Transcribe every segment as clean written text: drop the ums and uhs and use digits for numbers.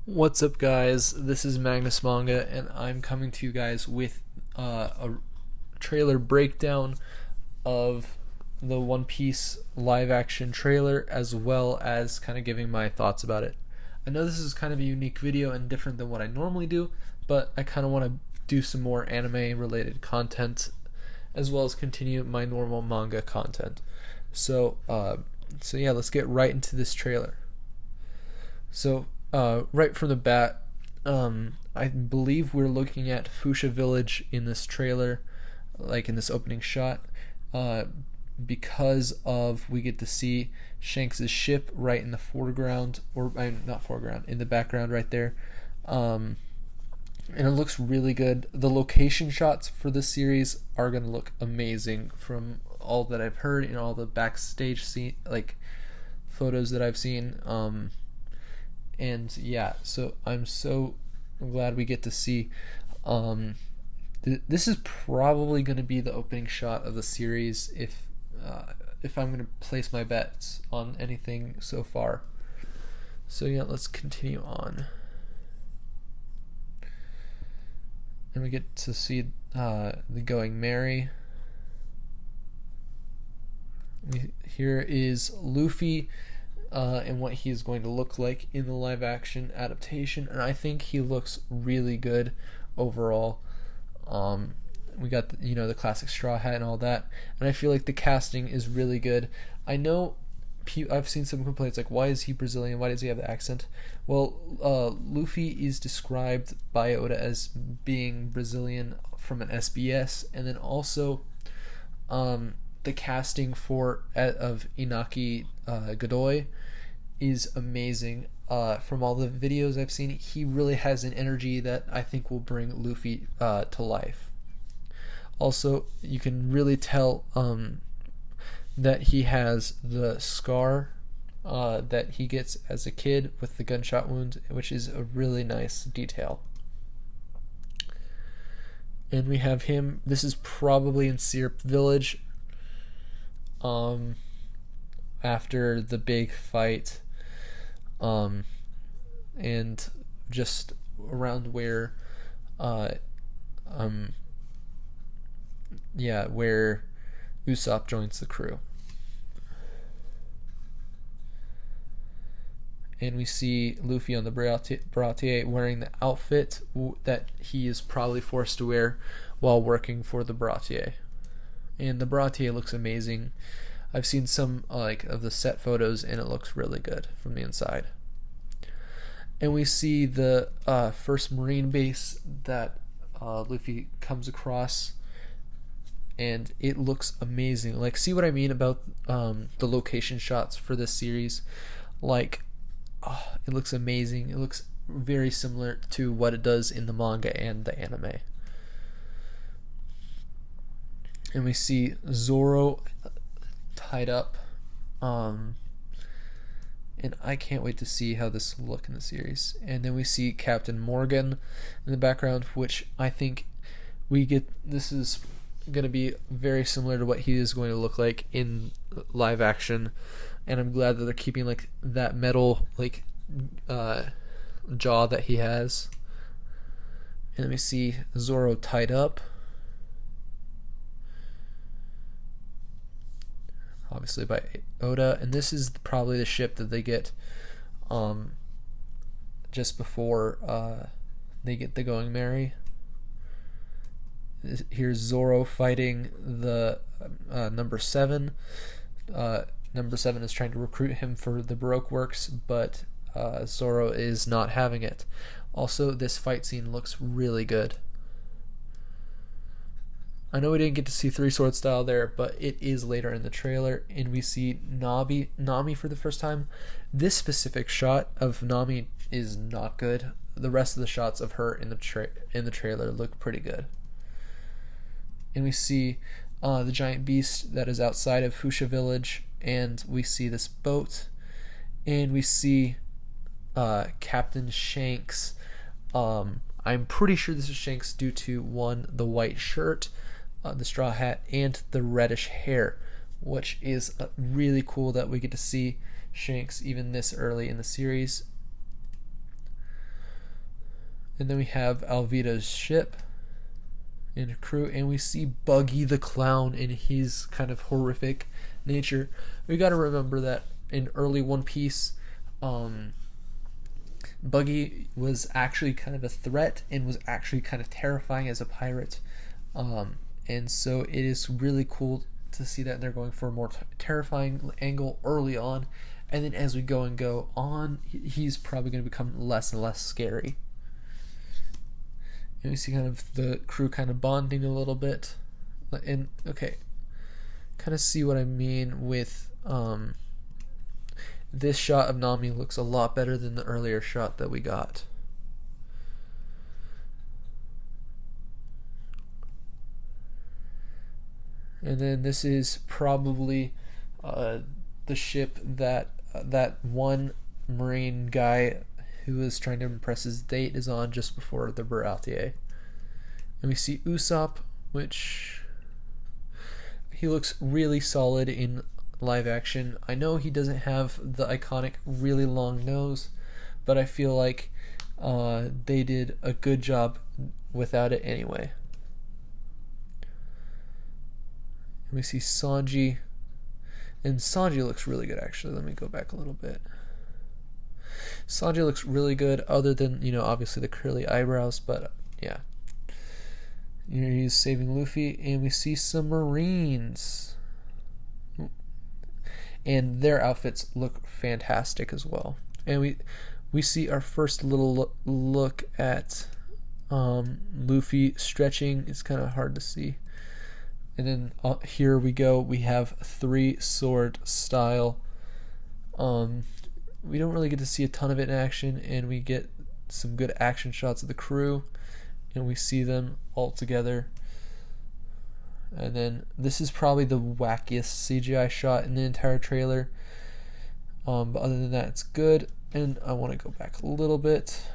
What's up, guys? This is Magnus Manga, and I'm coming to you guys with a trailer breakdown of the One Piece live action trailer, as well as kind of giving my thoughts about it. I know this is kind of a unique video and different than what I normally do, but I kind of want to do some more anime related content, as well as continue my normal manga content. So yeah, let's get right into this trailer. Right from the bat, I believe we're looking at Fuchsia Village in this trailer, like in this opening shot, because of we get to see Shanks' ship right in the foreground, or not foreground, in the background right there. And it looks really good. The location shots for this series are going to look amazing from all that I've heard and all the backstage scene, like photos that I've seen. And yeah, so I'm so glad we get to see. This is probably going to be the opening shot of the series if I'm going to place my bets on anything so far. So yeah, let's continue on. And we get to see the Going Merry. Here is Luffy. And what he is going to look like in the live action adaptation, and I think he looks really good overall. We got the classic straw hat and all that, and I feel like the casting is really good. I know I've seen some complaints like, why is he Brazilian? Why does he have the accent? Well, Luffy is described by Oda as being Brazilian from an SBS, and then also the casting of Inaki Godoy is amazing. From all the videos I've seen, he really has an energy that I think will bring Luffy to life. Also, you can really tell that he has the scar that he gets as a kid with the gunshot wound, which is a really nice detail. And we have him. This is probably in Syrup Village. After the big fight, and just around where where Usopp joins the crew. And we see Luffy on the Baratie wearing the outfit that he is probably forced to wear while working for the Baratie. And the Baratie looks amazing. I've seen some of the set photos, and it looks really good from the inside. And we see the first marine base that Luffy comes across, and it looks amazing. Like, see what I mean about the location shots for this series? It looks amazing. It looks very similar to what it does in the manga and the anime. And we see Zoro tied up, and I can't wait to see how this will look in the series. And then we see Captain Morgan in the background, which I think this is going to be very similar to what he is going to look like in live action, and I'm glad that they're keeping that metal jaw that he has. And then we see Zoro tied up, obviously by Oda, and this is probably the ship that they get just before they get the Going Merry. Here's Zoro fighting the number 7. Number 7 is trying to recruit him for the Baroque works, but Zoro is not having it. Also, this fight scene looks really good. I know we didn't get to see Three Sword Style there, but it is later in the trailer, and we see Nami for the first time. This specific shot of Nami is not good. The rest of the shots of her in the trailer look pretty good. And we see the giant beast that is outside of Fuchsia Village, and we see this boat, and we see Captain Shanks. I'm pretty sure this is Shanks due to the white shirt, the straw hat, and the reddish hair, which is really cool that we get to see Shanks even this early in the series. And then we have Alvida's ship and crew, and we see Buggy the Clown in his kind of horrific nature. We got to remember that in early One Piece, Buggy was actually kind of a threat and was actually kind of terrifying as a pirate. And so it is really cool to see that they're going for a more terrifying angle early on, and then as we go on, he's probably going to become less and less scary. And we see kind of the crew kind of bonding a little bit, and okay, kind of see what I mean with this shot of Nami looks a lot better than the earlier shot that we got. And then this is probably the ship that that one Marine guy who is trying to impress his date is on just before the Baratie. And we see Usopp, which he looks really solid in live action. I know he doesn't have the iconic really long nose, but I feel like they did a good job without it anyway. And we see Sanji, and Sanji looks really good actually. Let me go back a little bit. Sanji looks really good, other than, obviously the curly eyebrows, but yeah. He's saving Luffy, and we see some Marines. And their outfits look fantastic as well. And we see our first little look at Luffy stretching. It's kind of hard to see. And then here we go. We have 3 sword style. We don't really get to see a ton of it in action, and we get some good action shots of the crew, and we see them all together. And then this is probably the wackiest CGI shot in the entire trailer. But other than that, it's good. And I want to go back a little bit.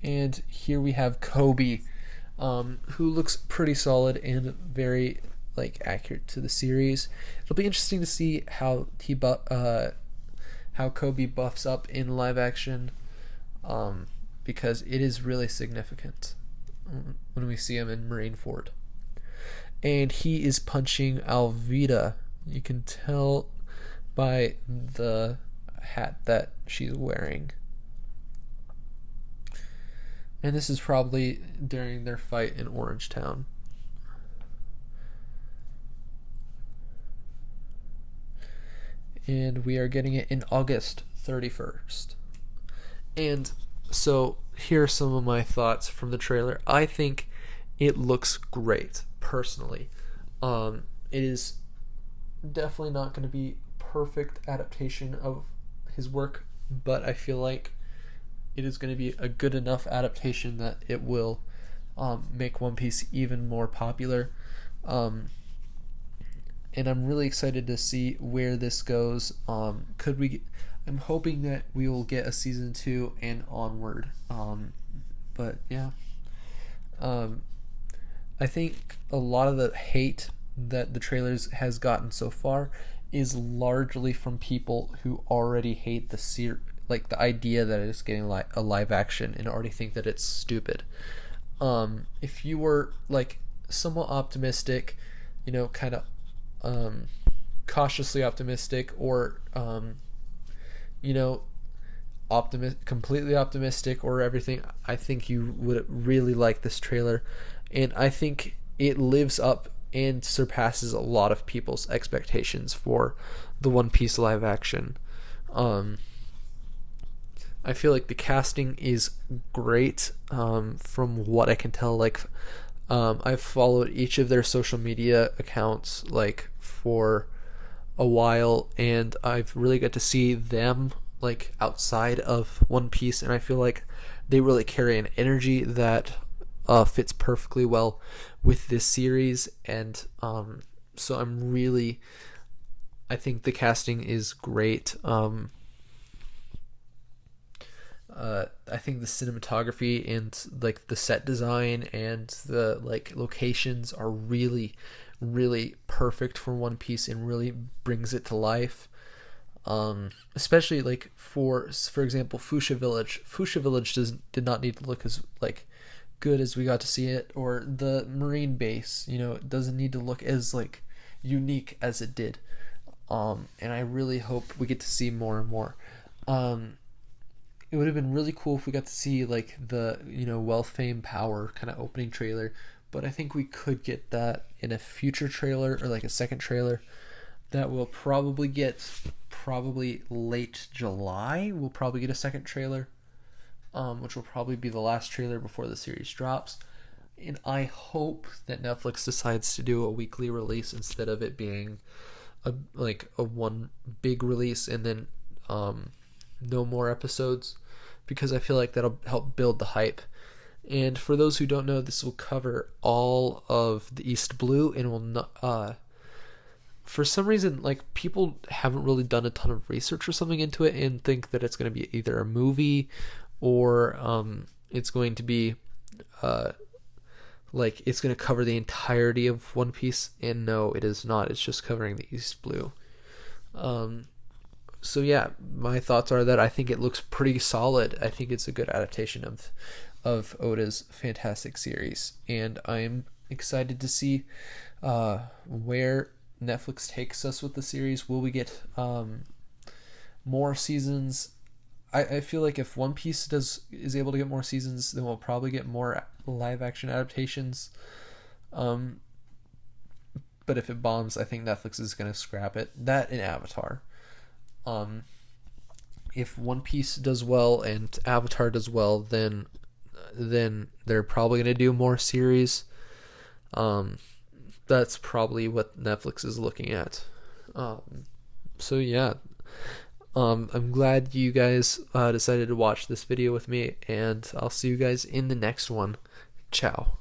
And here we have Kobe, who looks pretty solid and very accurate to the series. It'll be interesting to see how how Kobe buffs up in live action, because it is really significant when we see him in Marineford. And he is punching Alvida. You can tell by the hat that she's wearing. And this is probably during their fight in Orange Town. And we are getting it in August 31st. And so here are some of my thoughts from the trailer. I think it looks great, personally. It is definitely not going to be perfect adaptation of his work, but I feel like it is going to be a good enough adaptation that it will make One Piece even more popular. And I'm really excited to see where this goes. I'm hoping that we will get a season 2 and onward. But yeah. I think a lot of the hate that the trailers has gotten so far is largely from people who already hate the the idea that it's getting a live action and already think that it's stupid. If you were somewhat optimistic, kind of cautiously optimistic, or completely optimistic, or everything, I think you would really like this trailer, and I think it lives up and surpasses a lot of people's expectations for the One Piece live action. I feel like the casting is great, from what I can tell. I've followed each of their social media accounts for a while, and I've really got to see them outside of One Piece, and I feel like they really carry an energy that fits perfectly well with this series. And so I think the casting is great. I think the cinematography and the set design and the locations are really, really perfect for One Piece and really brings it to life. Especially like for example, Fuchsia Village. Fuchsia Village did not need to look as like good as we got to see it, or the Marine base. You know, it doesn't need to look as like unique as it did. And I really hope we get to see more and more. It would have been really cool if we got to see like the, you know, Wealth, Fame, Power kind of opening trailer, but I think we could get that in a future trailer, or like a second trailer that we'll probably get late July. We'll probably get a second trailer, which will probably be the last trailer before the series drops. And I hope that Netflix decides to do a weekly release instead of it being a one big release and then no more episodes, because I feel like that'll help build the hype. And for those who don't know, this will cover all of the East Blue, and will not. For some reason, like, people haven't really done a ton of research or something into it and think that it's going to be either a movie or it's going to be like it's going to cover the entirety of One Piece. And no, it is not. It's just covering the East Blue. So yeah, my thoughts are that I think it looks pretty solid. I think it's a good adaptation of Oda's fantastic series, and I'm excited to see where Netflix takes us with the series. Will we get more seasons? I feel like if One Piece is able to get more seasons, then we'll probably get more live action adaptations. But if it bombs, I think Netflix is going to scrap it. That and Avatar. If One Piece does well and Avatar does well, then they're probably going to do more series. That's probably what Netflix is looking at. So yeah, I'm glad you guys decided to watch this video with me, and I'll see you guys in the next one. Ciao.